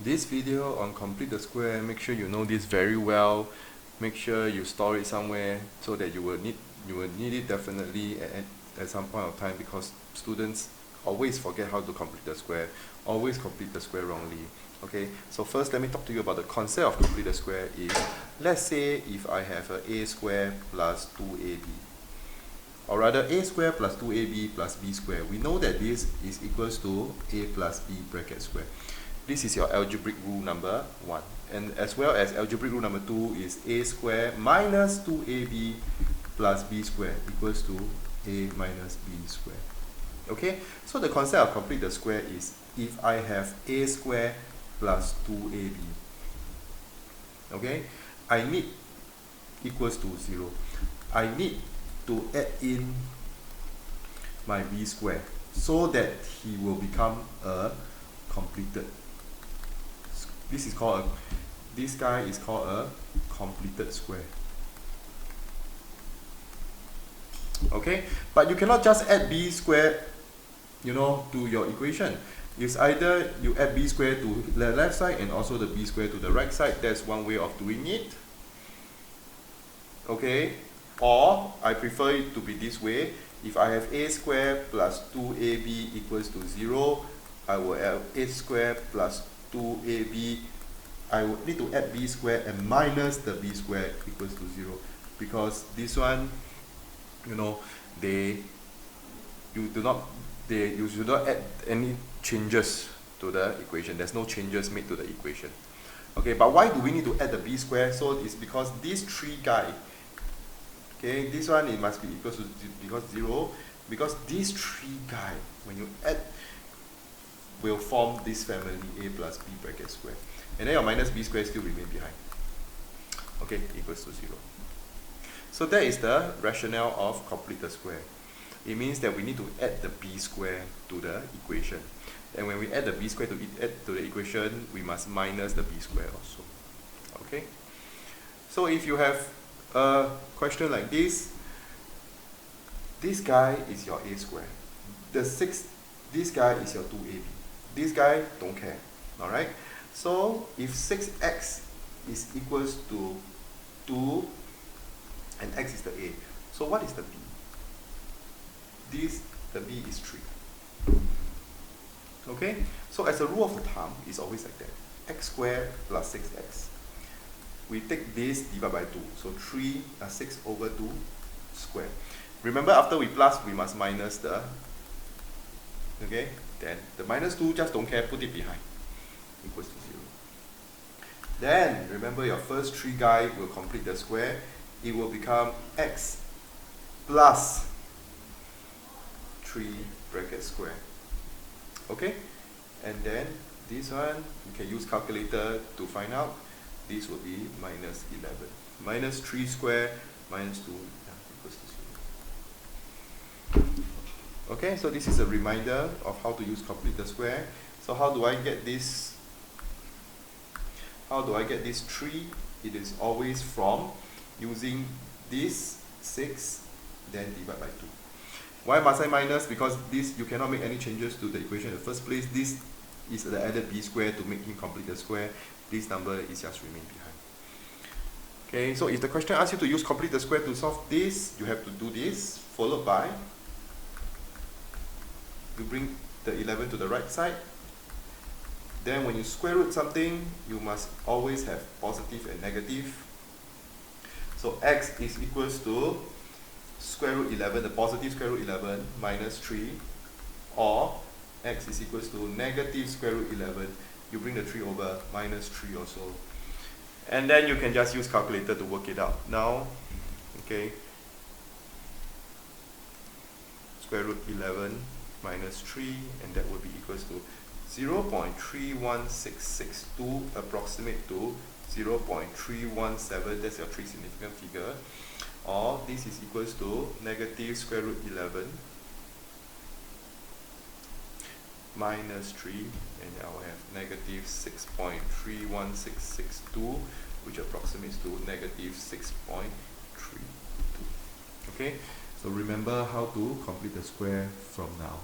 This video on complete the square, make sure you know this very well. Make sure you store it somewhere so that you will need it definitely at some point of time, because students always forget how to complete the square, always complete the square wrongly. Okay, so first let me talk to you about the concept of complete the square. Is, let's say if I have a square plus 2ab, or rather a square plus 2ab plus b square. We know that this is equals to a plus b bracket square. This is your algebraic rule number 1. And as well as algebraic rule number 2 is a square minus 2ab plus b square equals to a minus b square. Okay, so the concept of complete the square is, if I have a square plus 2ab, okay, I need equals to 0. I need to add in my b square so that he will become a completed. This guy is called a completed square. Okay, but you cannot just add b square, to your equation. It's either you add b square to the left side and also the b square to the right side. That's one way of doing it. Okay, or I prefer it to be this way. If I have a square plus 2ab equals to 0, I will add a square plus 2ab. I would need to add b square and minus the b square equals to 0, because this one, you should not add any changes to the equation. There's no changes made to the equation. Okay, but why do we need to add the b square? So it's because this 3 guy, okay, this one it must be equals to 0, because these 3 guy, when you add, will form this family a plus b bracket square, and then your minus b square still remain behind. Okay, equals to 0. So that is the rationale of complete the square. It means that we need to add the b square to the equation, and when we add the b square to the equation, we must minus the b square also. Okay, so if you have a question like this guy is your a square, this guy is your 2ab, this guy don't care. Alright, so if 6x is equals to 2 and x is the a, so what is the b? The b is 3. Okay, so as a rule of thumb, it's always like that. X squared plus 6x. We take this divided by 2, so 6 over 2 squared. Remember, after we plus, we must minus the, okay, then the minus 2, just don't care, put it behind, equals to 0. Then, remember, your first 3 guy will complete the square. It will become x plus 3 bracket square. Okay, and then this one, you can use calculator to find out. This will be minus 11. Minus 3 square minus 2 equals to 0. Okay, so this is a reminder of how to use complete the square. So how do I get this? How do I get this 3? It is always from using this 6, then divide by 2. Why must I minus? Because this, you cannot make any changes to the equation in the first place. This is the added b square to make him complete the square. This number is just remain behind. Okay, so if the question asks you to use complete the square to solve this, you have to do this, followed by, you bring the 11 to the right side. Then when you square root something, you must always have positive and negative. So x is equals to square root 11, the positive square root 11 minus 3, or x is equals to negative square root 11. You bring the 3 over, minus 3 also. And then you can just use calculator to work it out. Now, okay, square root 11 minus 3, and that would be equals to 0.31662, approximate to 0.317, that's your 3 significant figure. Or this is equals to negative square root 11 minus 3, and I will have negative 6.31662, which approximates to negative 6.32. Okay, so remember how to complete the square from now.